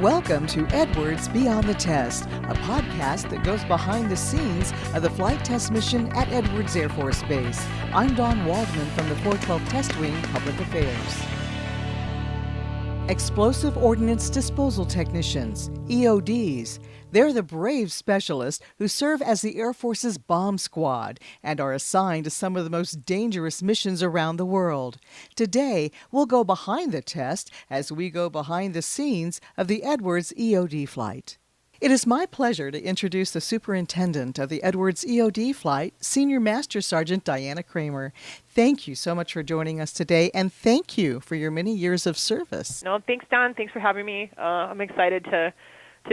Welcome to Edwards Beyond the Test, a podcast that goes behind the scenes of the flight test mission at Edwards Air Force Base. I'm Dawn Waldman from the 412 Test Wing Public Affairs. Explosive Ordnance Disposal Technicians, EODs. They're the brave specialists who serve as the Air Force's bomb squad and are assigned to some of the most dangerous missions around the world. Today, we'll go behind the test as we go behind the scenes of the Edwards EOD flight. It is my pleasure to introduce the superintendent of the Edwards EOD flight, Senior Master Sergeant Diana Kramer. Thank you so much for joining us today, and thank you for your many years of service. No, thanks, Don. Thanks for having me. I'm excited to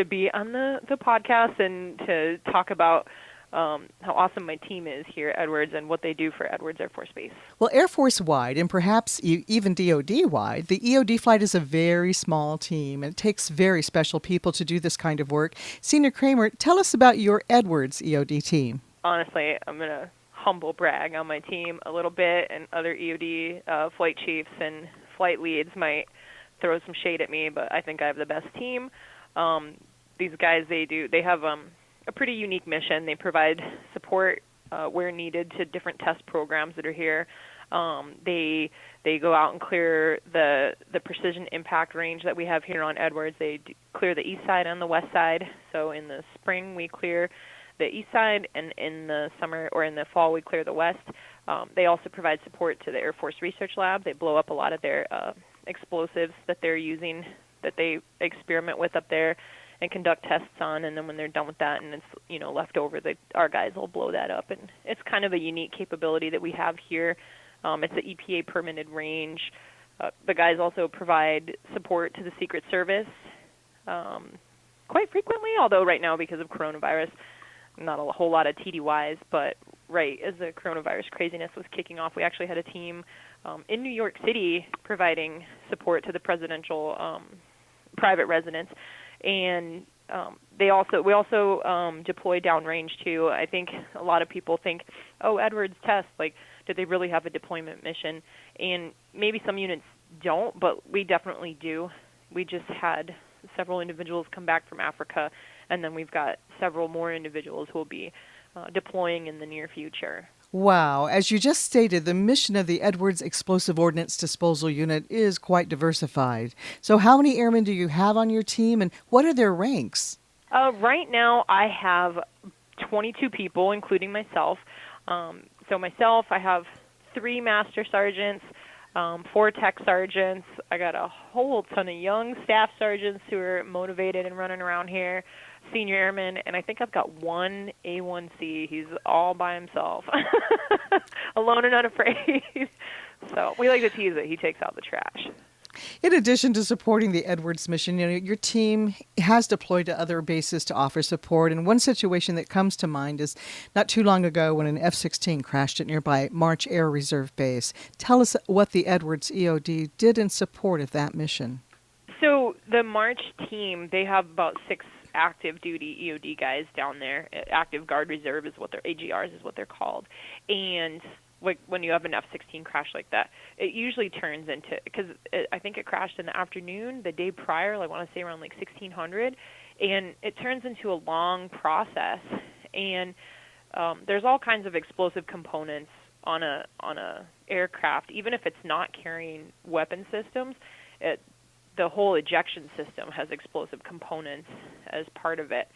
be on the podcast and to talk about how awesome my team is here at Edwards and what they do for Edwards Air Force Base. Well, Air Force-wide, and perhaps even DoD-wide, the EOD flight is a very small team, and it takes very special people to do this kind of work. Senior Kramer, tell us about your Edwards EOD team. Honestly, I'm going to humble brag on my team a little bit, and other EOD flight chiefs and flight leads might throw some shade at me, but I think I have the best team. These guys, they have a pretty unique mission. They provide support where needed to different test programs that are here. They go out and clear the precision impact range that we have here on Edwards. They clear the east side and the west side. So in the spring we clear the east side, and in the summer or in the fall we clear the west. They also provide support to the Air Force Research Lab. They blow up a lot of their explosives that they're using, that they experiment with up there and conduct tests on, and then when they're done with that and it's left over, our guys will blow that up. And it's kind of a unique capability that we have here. It's an EPA permitted range. The guys also provide support to the Secret Service quite frequently, although right now because of coronavirus, not a whole lot of TDYs, but right as the coronavirus craziness was kicking off, we actually had a team in New York City providing support to the presidential private residence. And we also deploy downrange too. I think a lot of people think, Edwards test, did they really have a deployment mission? And maybe some units don't, but we definitely do. We just had several individuals come back from Africa, and then we've got several more individuals who will be deploying in the near future. Wow. As you just stated, the mission of the Edwards Explosive Ordnance Disposal Unit is quite diversified. So how many airmen do you have on your team, and what are their ranks? Right now I have 22 people, including myself. So myself, I have 3 master sergeants, 4 tech sergeants. I got a whole ton of young staff sergeants who are motivated and running around here, senior airmen, and I think I've got 1 A1C. He's all by himself, alone and unafraid. So we like to tease it. He takes out the trash. In addition to supporting the Edwards mission, your team has deployed to other bases to offer support. And one situation that comes to mind is not too long ago when an F-16 crashed at nearby March Air Reserve Base. Tell us what the Edwards EOD did in support of that mission. So the March team, they have about 6 active duty EOD guys down there. Active Guard Reserve is what their AGRs is what they're called. And when you have an F-16 crash like that, it usually turns into, because I think it crashed in the afternoon the day prior, I want to say around 1600, and it turns into a long process. And there's all kinds of explosive components on a aircraft, even if it's not carrying weapon systems. The whole ejection system has explosive components as part of it.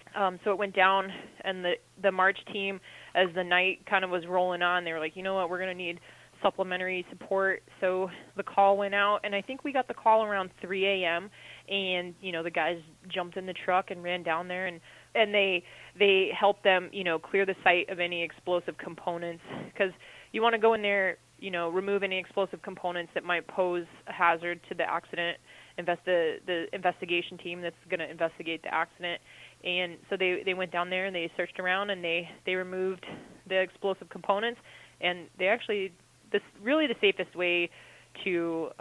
So it went down, and the March team, as the night kind of was rolling on, they were like, you know what, we're going to need supplementary support. So the call went out, and I think we got the call around 3 a.m., and, the guys jumped in the truck and ran down there, and they helped them, clear the site of any explosive components, because you want to go in there, remove any explosive components that might pose a hazard to the accident, the investigation team that's going to investigate the accident. And so they went down there and they searched around and they removed the explosive components. And they actually, really the safest way to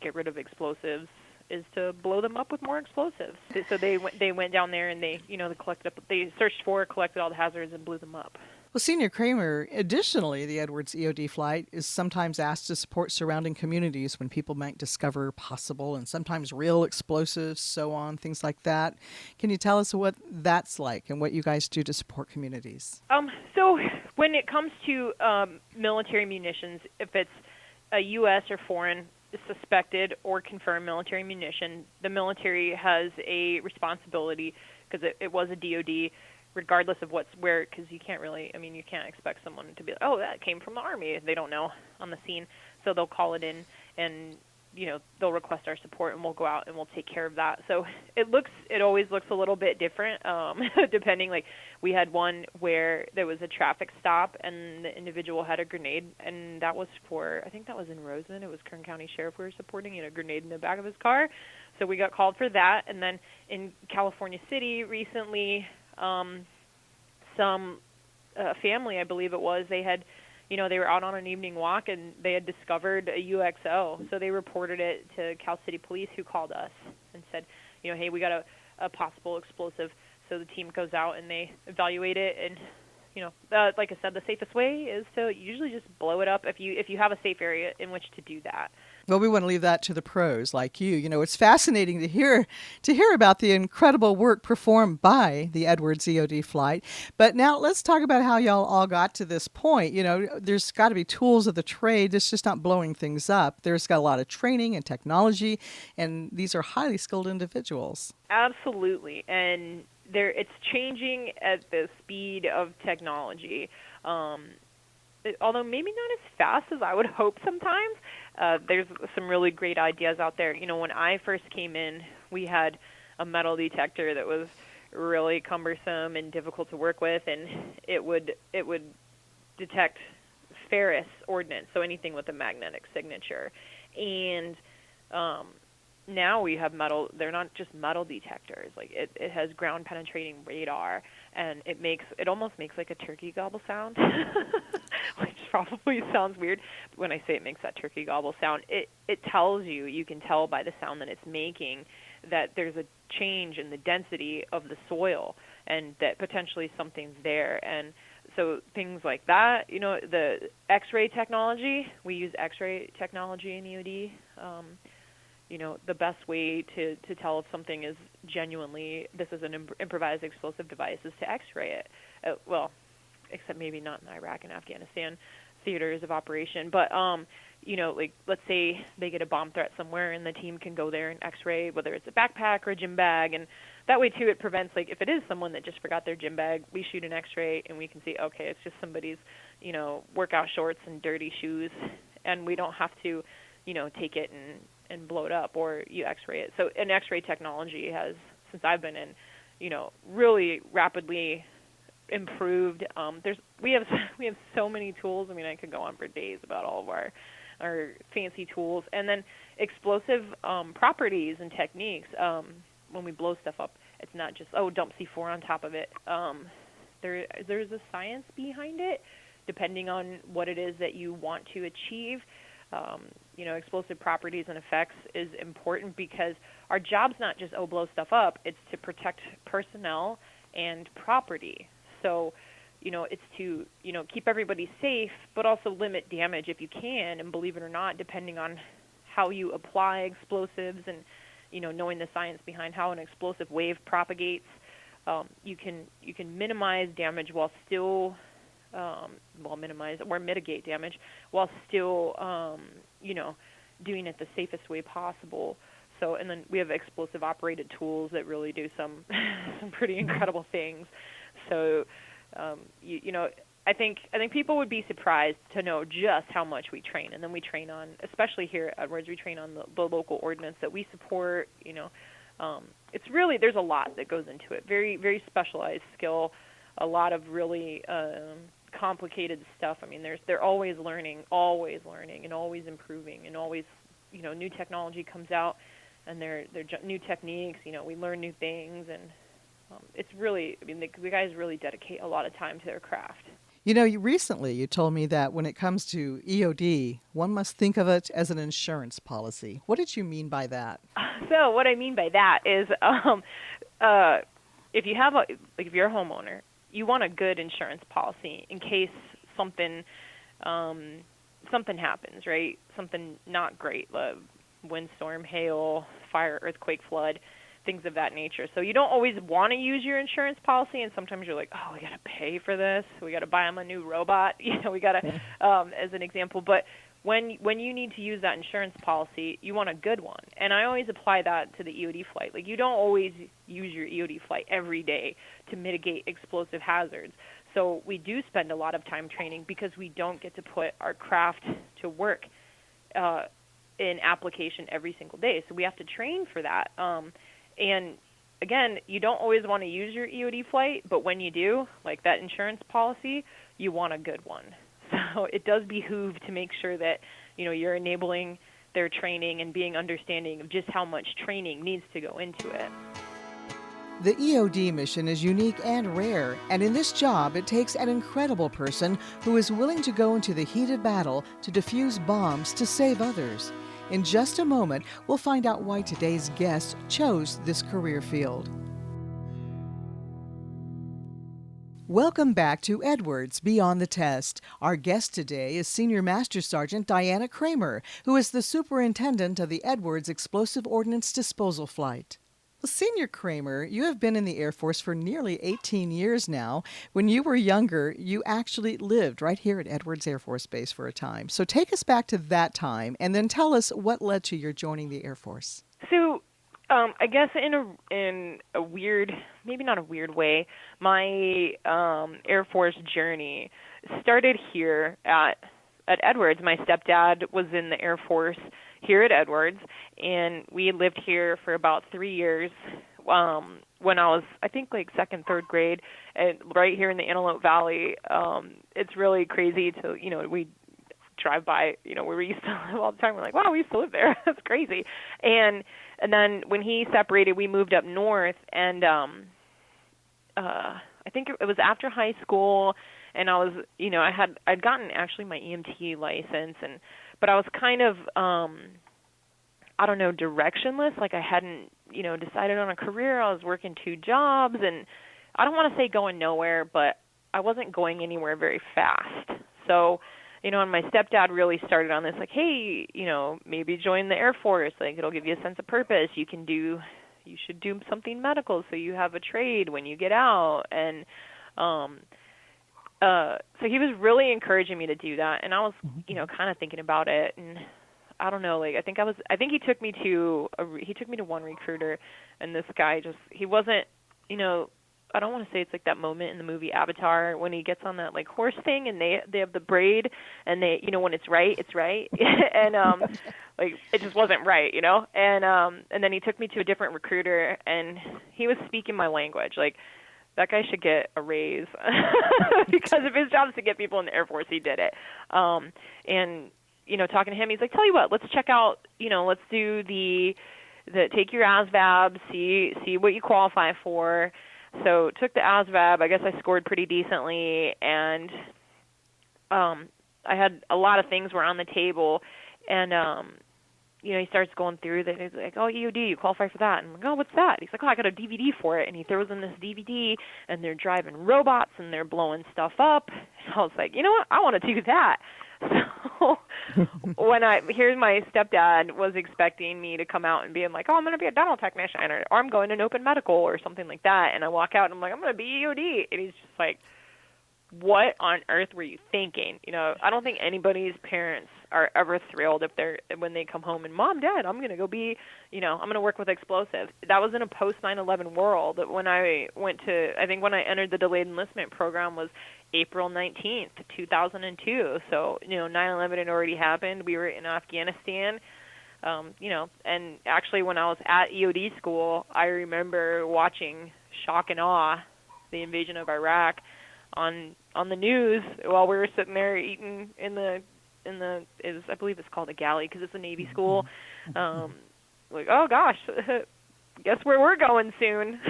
get rid of explosives is to blow them up with more explosives. So they went down there and they searched for, collected all the hazards and blew them up. Well, Senior Kramer, additionally, the Edwards EOD flight is sometimes asked to support surrounding communities when people might discover possible and sometimes real explosives, so on, things like that. Can you tell us what that's like and what you guys do to support communities? So when it comes to military munitions, if it's a U.S. or foreign suspected or confirmed military munition, the military has a responsibility because it was a DOD, regardless of what's where, because you can't really, I mean, you can't expect someone to be like, oh, that came from the Army. They don't know on the scene. So they'll call it in and, they'll request our support and we'll go out and we'll take care of that. So it always looks a little bit different, depending. Like we had one where there was a traffic stop and the individual had a grenade, and that was I think that was in Roseman. It was Kern County Sheriff we were supporting. He had a grenade in the back of his car. So we got called for that. And then in California City recently, some family, I believe it was, they had, they were out on an evening walk and they had discovered a UXO. So they reported it to Cal City Police, who called us and said, hey, we got a possible explosive. So the team goes out and they evaluate it. And, like I said, the safest way is to usually just blow it up if you have a safe area in which to do that. Well, we want to leave that to the pros like you. It's fascinating to hear about the incredible work performed by the Edwards EOD flight. But now let's talk about how y'all all got to this point. There's got to be tools of the trade. It's just not blowing things up. There's got a lot of training and technology, and these are highly skilled individuals. Absolutely, and it's changing at the speed of technology. Although maybe not as fast as I would hope sometimes. There's some really great ideas out there. When I first came in, we had a metal detector that was really cumbersome and difficult to work with, and it would detect ferrous ordnance, so anything with a magnetic signature. And now we have metal. They're not just metal detectors. Like it has ground penetrating radar, and it almost makes like a turkey gobble sound, which probably sounds weird. But when I say it makes that turkey gobble sound, it tells you can tell by the sound that it's making that there's a change in the density of the soil and that potentially something's there. And so things like that, the X-ray technology, we use X-ray technology in EOD. The best way to tell if something is genuinely, this is an improvised explosive device, is to X-ray it. Well, except maybe not in Iraq and Afghanistan theaters of operation. But, like, let's say they get a bomb threat somewhere and the team can go there and X-ray, whether it's a backpack or a gym bag. And that way, too, it prevents, like, if it is someone that just forgot their gym bag, we shoot an X-ray and we can see, okay, it's just somebody's, workout shorts and dirty shoes. And we don't have to, take it and blow it up, or you X-ray it. So an X-ray technology has, since I've been in, really rapidly improved. We have so many tools. I mean, I could go on for days about all of our fancy tools. And then explosive properties and techniques. When we blow stuff up, it's not just dump C4 on top of it. There's a science behind it, depending on what it is that you want to achieve. Explosive properties and effects is important because our job's not just, blow stuff up. It's to protect personnel and property. So, it's to, keep everybody safe, but also limit damage if you can. And believe it or not, depending on how you apply explosives and, knowing the science behind how an explosive wave propagates, you can minimize damage while still minimize or mitigate damage while still, doing it the safest way possible. So, and then we have explosive operated tools that really do some pretty incredible things. So, I think people would be surprised to know just how much we train. And then we train on, especially here at Edwards, we train on the local ordinance that we support. It's really, there's a lot that goes into it. Very, very specialized skill, a lot of really complicated stuff. I mean, they're always learning, and always improving, and always, new technology comes out, and they're new techniques. We learn new things, and it's really, I mean, the guys really dedicate a lot of time to their craft. Recently you told me that when it comes to EOD, one must think of it as an insurance policy. What did you mean by that? So what I mean by that is, if you have if you're a homeowner you want a good insurance policy in case something something happens, right? Something not great, windstorm, hail, fire, earthquake, flood, things of that nature. So you don't always want to use your insurance policy, and sometimes you're like, oh, we got to pay for this. We got to buy them a new robot. We got to, as an example. But when you need to use that insurance policy, you want a good one. And I always apply that to the EOD flight. Like, you don't always use your EOD flight every day to mitigate explosive hazards. So we do spend a lot of time training because we don't get to put our craft to work in application every single day. So we have to train for that. And again, you don't always want to use your EOD flight, but when you do, like that insurance policy, you want a good one. So it does behoove to make sure that, you're enabling their training and being understanding of just how much training needs to go into it. The EOD mission is unique and rare, and in this job it takes an incredible person who is willing to go into the heat of battle to defuse bombs to save others. In just a moment, we'll find out why today's guest chose this career field. Welcome back to Edwards Beyond the Test. Our guest today is Senior Master Sergeant Diana Kramer, who is the superintendent of the Edwards Explosive Ordnance Disposal Flight. Well, Senior Kramer, you have been in the Air Force for nearly 18 years now. When you were younger, you actually lived right here at Edwards Air Force Base for a time. So take us back to that time, and then tell us what led to your joining the Air Force. So, I guess in a weird, maybe not a weird way, my Air Force journey started here at Edwards. My stepdad was in the Air Force here at Edwards, and we lived here for about 3 years when I was, I think, like second, third grade, and right here in the Antelope Valley. It's really crazy to, we drive by, where we used to live all the time. We're like, wow, we used to live there. That's crazy. And then when he separated, we moved up north, and I think it was after high school, and I was, I'd gotten actually my EMT license, but I was kind of, directionless. Like, I hadn't, decided on a career. I was working 2 jobs, and I don't want to say going nowhere, but I wasn't going anywhere very fast. So, and my stepdad really started on this, like, hey, maybe join the Air Force. Like, it'll give you a sense of purpose. You should do something medical so you have a trade when you get out. And so he was really encouraging me to do that, and I was, kind of thinking about it, and I don't know, like, I think he took me to one recruiter, and this guy he wasn't, I don't want to say it's like that moment in the movie Avatar when he gets on that like horse thing and they have the braid and they, when it's right, and like it just wasn't right, and then he took me to a different recruiter and he was speaking my language. Like, that guy should get a raise because if his job is to get people in the Air Force, he did it. And talking to him, he's like, tell you what, let's check out, let's do the take your ASVAB, see what you qualify for. So took the ASVAB. I guess I scored pretty decently, and I had a lot of things were on the table, and he starts going through that. He's like, oh, EOD, you qualify for that. And I'm like, oh, what's that? He's like, oh, I got a DVD for it. And he throws in this DVD, and they're driving robots, and they're blowing stuff up. And I was like, you know what? I want to do that. So when here's my stepdad was expecting me to come out and be like, oh, I'm going to be a dental technician, or I'm going to open medical or something like that. And I walk out, and I'm like, I'm going to be EOD. And he's just like, what on earth were you thinking? I don't think anybody's parents are ever thrilled when they come home and, Mom, Dad, I'm going to go be, I'm going to work with explosives. That was in a post 9/11 world. When I entered the delayed enlistment program was April 19th, 2002. So, 9/11 had already happened. We were in Afghanistan. And actually when I was at EOD school, I remember watching shock and awe the invasion of Iraq on the news while we were sitting there eating I believe it's called a galley because it's a Navy school. Like, oh gosh, guess where we're going soon.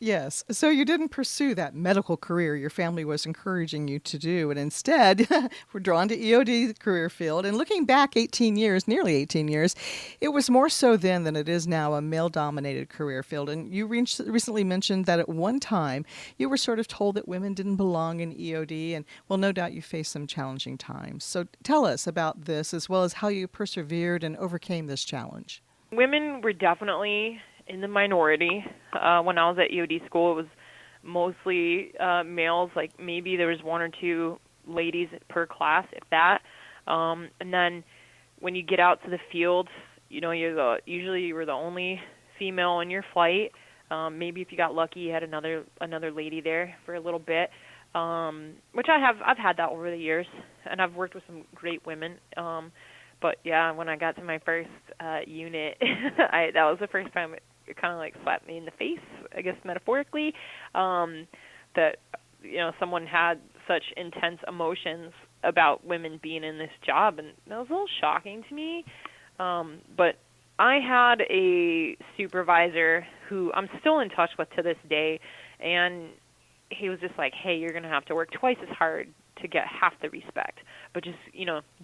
Yes. So you didn't pursue that medical career your family was encouraging you to do, and instead were drawn to EOD career field. And looking back 18 years, nearly 18 years, it was more so then than it is now a male-dominated career field. And you recently mentioned that at one time you were sort of told that women didn't belong in EOD, and well, no doubt you faced some challenging times. So tell us about this as well as how you persevered and overcame this challenge. Women were definitely in the minority. When I was at EOD school, it was mostly males. Like maybe there was one or two ladies per class, if that. And then when you get out to the field, usually you were the only female in your flight. Maybe if you got lucky, you had another lady there for a little bit. Which I've had that over the years, and I've worked with some great women. But yeah, when I got to my first unit, that was the first time it kind of like slapped me in the face, I guess metaphorically, that someone had such intense emotions about women being in this job, and that was a little shocking to me. But I had a supervisor who I'm still in touch with to this day, and he was just like, hey, you're going to have to work twice as hard to get half the respect, but just,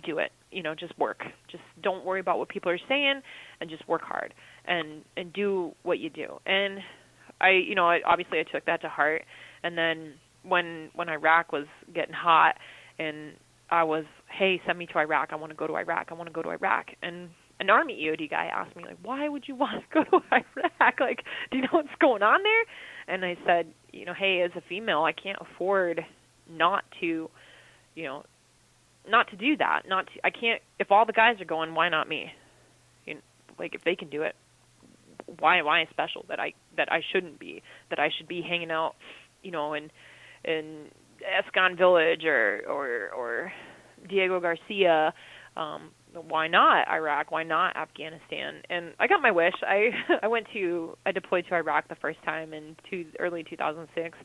do it, just work. Just don't worry about what people are saying and just work hard and do what you do. And I obviously I took that to heart. And then when Iraq was getting hot and I was, hey, send me to Iraq. I want to go to Iraq. And an Army EOD guy asked me, like, why would you want to go to Iraq? Like, do you know what's going on there? And I said, hey, as a female, I can't afford not to do that. I can't, if all the guys are going, why not me? Like if they can do it, why am I special that I shouldn't be, that I should be hanging out, in Escon Village or Diego Garcia, why not Iraq? Why not Afghanistan? And I got my wish. I deployed to Iraq the first time in early 2006.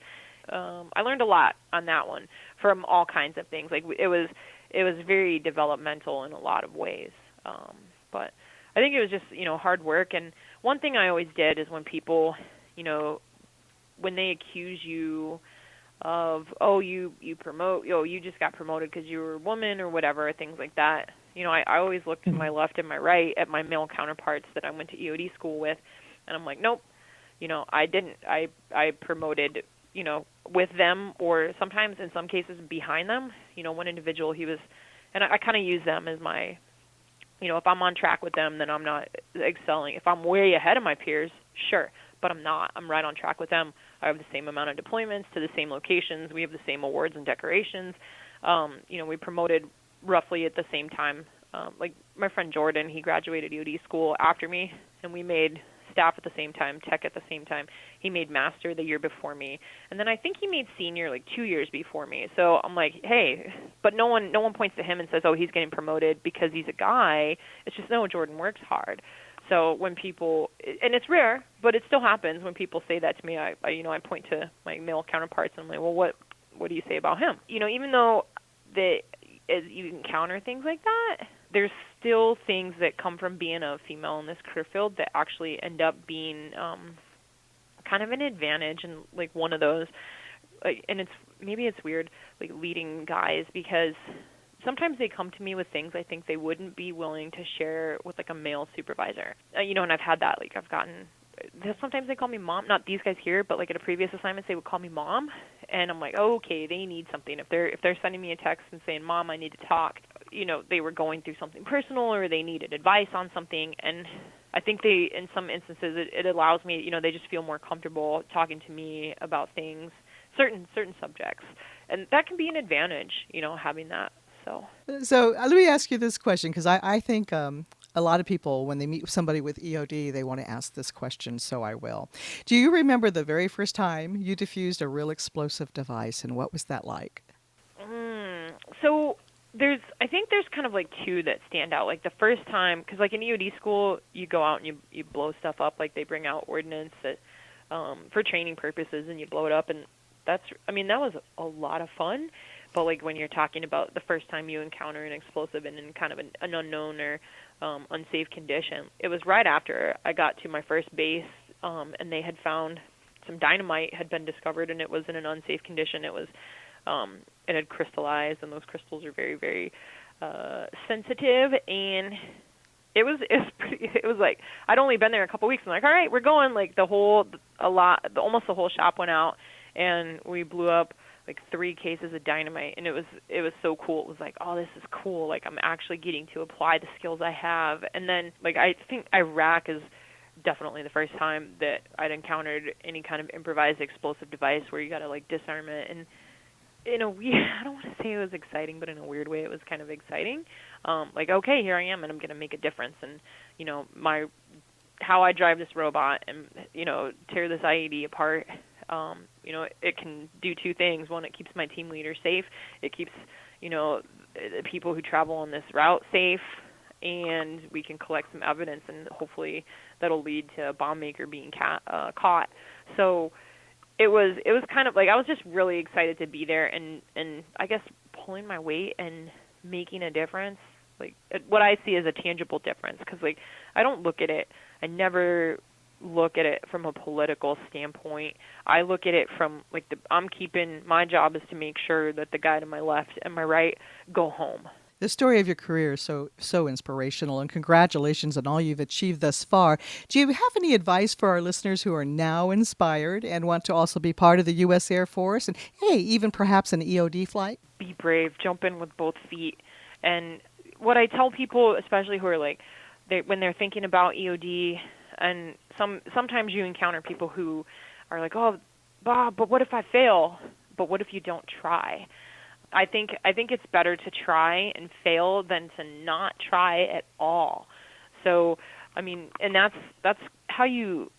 I learned a lot on that one from all kinds of things. Like it was very developmental in a lot of ways. But I think it was just, hard work. And one thing I always did is when people, when they accuse you of, you just got promoted because you were a woman or whatever, things like that. I always looked to my left and my right at my male counterparts that I went to EOD school with, and I'm like, nope, I didn't. I promoted, with them, or sometimes in some cases behind them. One individual, he was, and I kind of use them as my, if I'm on track with them, then I'm not excelling. If I'm way ahead of my peers, sure, but I'm not. I'm right on track with them. I have the same amount of deployments to the same locations. We have the same awards and decorations. We promoted roughly at the same time. Like my friend Jordan, he graduated EOD school after me, and we made staff at the same time, tech at the same time. He made master the year before me, and then I think he made senior like 2 years before me. So I'm like, hey, but no one points to him and says, oh, he's getting promoted because he's a guy. It's just, no, Jordan works hard. So when people, and it's rare, but it still happens when people say that to me, I point to my male counterparts and I'm like, well, what do you say about him? Even though as you encounter things like that, there's still things that come from being a female in this career field that actually end up being kind of an advantage, and like one of those, and it's weird, like leading guys, because sometimes they come to me with things I think they wouldn't be willing to share with like a male supervisor. And I've had that, like I've gotten, sometimes they call me mom, not these guys here, but like at a previous assignment they would call me mom, and I'm like, oh, okay, they need something. If they're sending me a text and saying, Mom, I need to talk, they were going through something personal or they needed advice on something, and I think in some instances it allows me, they just feel more comfortable talking to me about things, certain subjects, and that can be an advantage, having that. So let me ask you this question, because I think a lot of people, when they meet somebody with EOD, they want to ask this question, so I will. Do you remember the very first time you diffused a real explosive device, and what was that like? So I think there's kind of like two that stand out. Like the first time, because like in EOD school, you go out and you blow stuff up. Like they bring out ordnance that, for training purposes, and you blow it up, and that was a lot of fun. But like when you're talking about the first time you encounter an explosive in kind of an unknown or unsafe condition, it was right after I got to my first base, and they had found some dynamite had been discovered, and it was in an unsafe condition. It had crystallized, and those crystals are very, very sensitive, and it was like I'd only been there a couple weeks. I'm like, all right, we're going. Like almost the whole shop went out, and we blew up like 3 cases of dynamite, and it was so cool. It was like, oh, this is cool. Like I'm actually getting to apply the skills I have. And then like I think Iraq is definitely the first time that I'd encountered any kind of improvised explosive device where you got to like disarm it. And in a weird, I don't want to say it was exciting, but in a weird way it was kind of exciting. Like, okay, here I am, and I'm going to make a difference. And, how I drive this robot and, tear this IED apart, it can do 2 things. One, it keeps my team leader safe. It keeps, the people who travel on this route safe, and we can collect some evidence, and hopefully that'll lead to a bomb maker being caught. So it was kind of like I was just really excited to be there and I guess pulling my weight and making a difference, like what I see as a tangible difference, because like I don't look at it, I never look at it from a political standpoint. I look at it from like my job is to make sure that the guy to my left and my right go home. The story of your career is so inspirational, and congratulations on all you've achieved thus far. Do you have any advice for our listeners who are now inspired and want to also be part of the U.S. Air Force and, hey, even perhaps an EOD flight? Be brave. Jump in with both feet. And what I tell people, especially who are like, when they're thinking about EOD, and sometimes you encounter people who are like, oh, Bob, but what if I fail? But what if you don't try? I think it's better to try and fail than to not try at all. So, I mean, and that's how you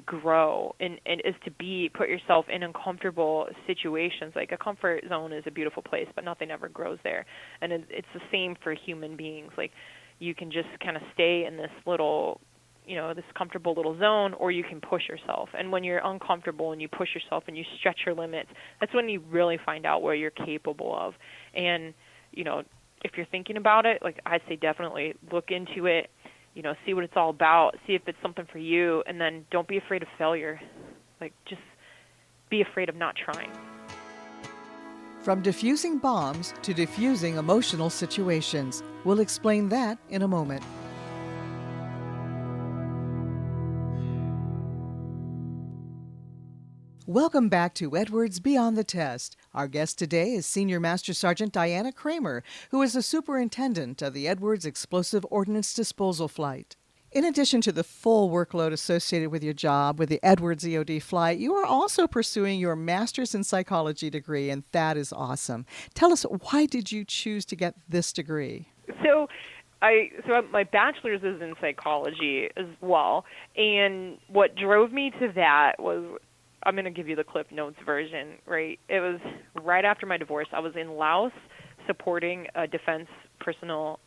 grow, and is to put yourself in uncomfortable situations. Like a comfort zone is a beautiful place, but nothing ever grows there. And it's the same for human beings. Like you can just kind of stay in this little, this comfortable little zone, or you can push yourself. And when you're uncomfortable and you push yourself and you stretch your limits, that's when you really find out what you're capable of. And, if you're thinking about it, like I'd say definitely look into it, see what it's all about, see if it's something for you, and then don't be afraid of failure. Like just be afraid of not trying. From diffusing bombs to diffusing emotional situations. We'll explain that in a moment. Welcome back to Edwards Beyond the Test. Our guest today is Senior Master Sergeant Diana Kramer, who is the superintendent of the Edwards Explosive Ordnance Disposal Flight. In addition to the full workload associated with your job with the Edwards EOD flight, you are also pursuing your Master's in Psychology degree, and that is awesome. Tell us, why did you choose to get this degree? So my bachelor's is in psychology as well, and what drove me to that was, I'm going to give you the Cliff Notes version, right? It was right after my divorce. I was in Laos supporting a defense personnel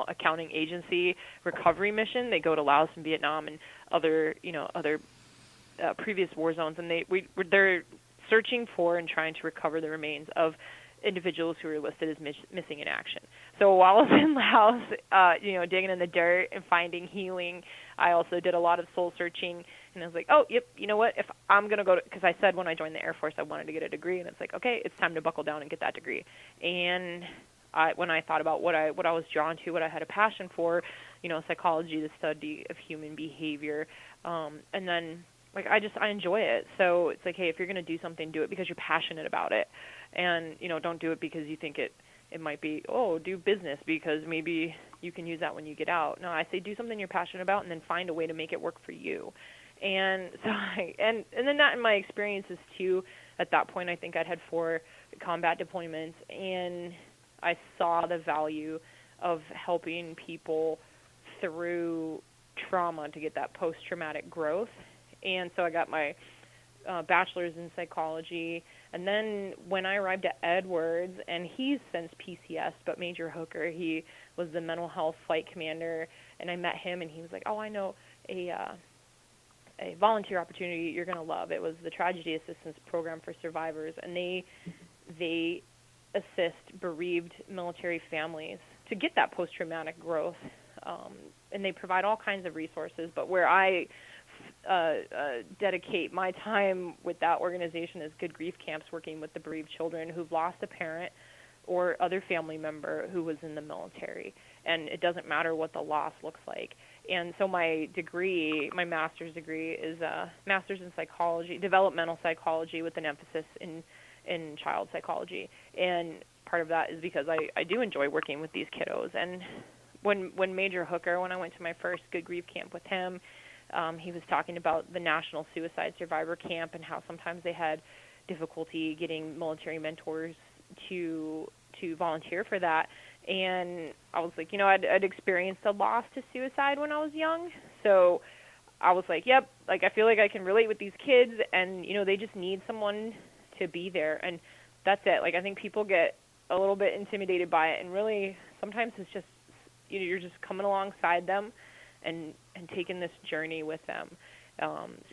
accounting agency recovery mission. They go to Laos and Vietnam and other previous war zones, and they're searching for and trying to recover the remains of individuals who are listed as missing in action. So while I was in Laos, digging in the dirt and finding healing, I also did a lot of soul searching, and I was like, oh, yep, you know what, if I'm going to go to, because I said when I joined the Air Force I wanted to get a degree, and it's like, okay, it's time to buckle down and get that degree. And when I thought about what I was drawn to, what I had a passion for, psychology, the study of human behavior, and then like I enjoy it. So it's like, hey, if you're going to do something, do it because you're passionate about it, and don't do it because you think it might be, do business because maybe you can use that when you get out. No, I say do something you're passionate about, and then find a way to make it work for you. And so and then that in my experiences too. At that point, I think I'd had 4 combat deployments, and I saw the value of helping people through trauma to get that post-traumatic growth. And so I got my bachelor's in psychology. And then when I arrived at Edwards, and he's since PCS, but Major Hooker, he was the mental health flight commander, and I met him, and he was like, I know a volunteer opportunity you're going to love. It was the Tragedy Assistance Program for Survivors, and they assist bereaved military families to get that post-traumatic growth. And they provide all kinds of resources, but where I dedicate my time with that organization is Good Grief Camps, working with the bereaved children who've lost a parent or other family member who was in the military. And it doesn't matter what the loss looks like. And so my degree, my master's degree, is a master's in psychology, developmental psychology, with an emphasis in child psychology. And part of that is because I do enjoy working with these kiddos. And when Major Hooker, when I went to my first Good Grief Camp with him, he was talking about the National Suicide Survivor Camp and how sometimes they had difficulty getting military mentors to volunteer for that. And I was like, I'd experienced a loss to suicide when I was young, so I was like, yep, like I feel like I can relate with these kids, and they just need someone to be there, and that's it. Like, I think people get a little bit intimidated by it, and really sometimes it's just you're just coming alongside them and taking this journey with them.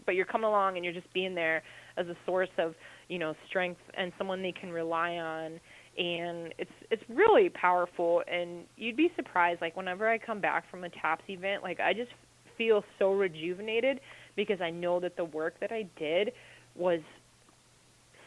But you're coming along and you're just being there as a source of strength and someone they can rely on. And it's really powerful, and you'd be surprised, like whenever I come back from a TAPS event, like I just feel so rejuvenated because I know that the work that I did was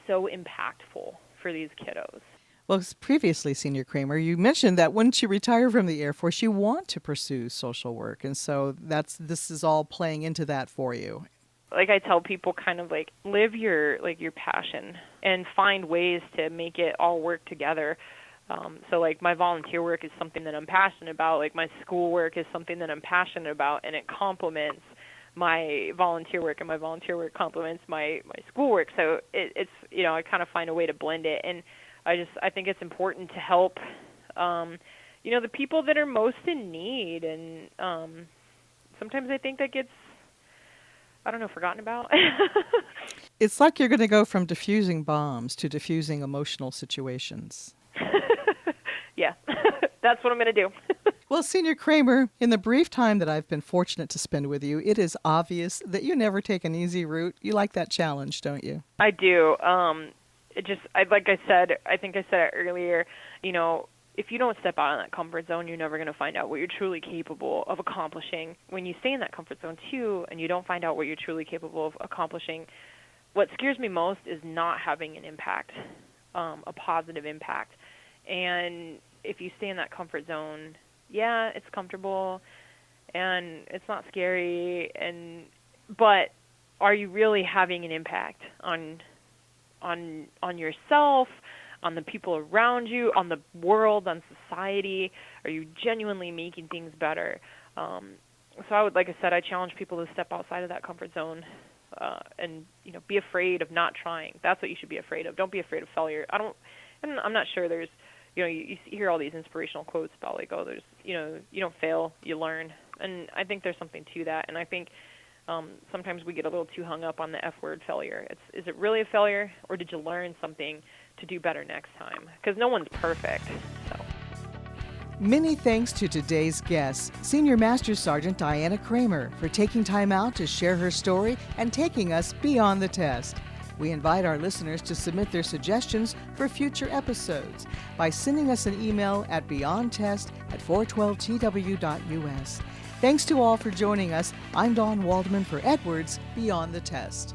so impactful for these kiddos. Well, previously, Senior Kramer, you mentioned that once you retire from the Air Force, you want to pursue social work, and so this is all playing into that for you. Like I tell people, kind of like live your passion and find ways to make it all work together. So like my volunteer work is something that I'm passionate about. Like my school work is something that I'm passionate about, and it complements my volunteer work, and my volunteer work complements my school work. So it's I kind of find a way to blend it, and I think it's important to help the people that are most in need, and sometimes I think that gets forgotten about. It's like you're going to go from diffusing bombs to diffusing emotional situations. Yeah, that's what I'm going to do. Well, Senior Kramer, in the brief time that I've been fortunate to spend with you, it is obvious that you never take an easy route. You like that challenge, don't you? I do. Like I said, I think I said it earlier, if you don't step out of that comfort zone, you're never going to find out what you're truly capable of accomplishing. When you stay in that comfort zone, too, and you don't find out what you're truly capable of accomplishing, what scares me most is not having an impact, a positive impact. And if you stay in that comfort zone, yeah, it's comfortable, and it's not scary, but are you really having an impact on yourself, on the people around you, on the world, on society? Are you genuinely making things better? So I challenge people to step outside of that comfort zone and be afraid of not trying. That's what you should be afraid of. Don't be afraid of failure. I'm not sure there's, you hear all these inspirational quotes about like, oh, there's, you don't fail, you learn. And I think there's something to that. And I think sometimes we get a little too hung up on the F word, failure. Is it really a failure, or did you learn something to do better next time? Because no one's perfect. So. Many thanks to today's guest, Senior Master Sergeant Diana Kramer, for taking time out to share her story and taking us beyond the test. We invite our listeners to submit their suggestions for future episodes by sending us an email at beyondtest@412tw.us. Thanks to all for joining us. I'm Dawn Waldman for Edwards Beyond the Test.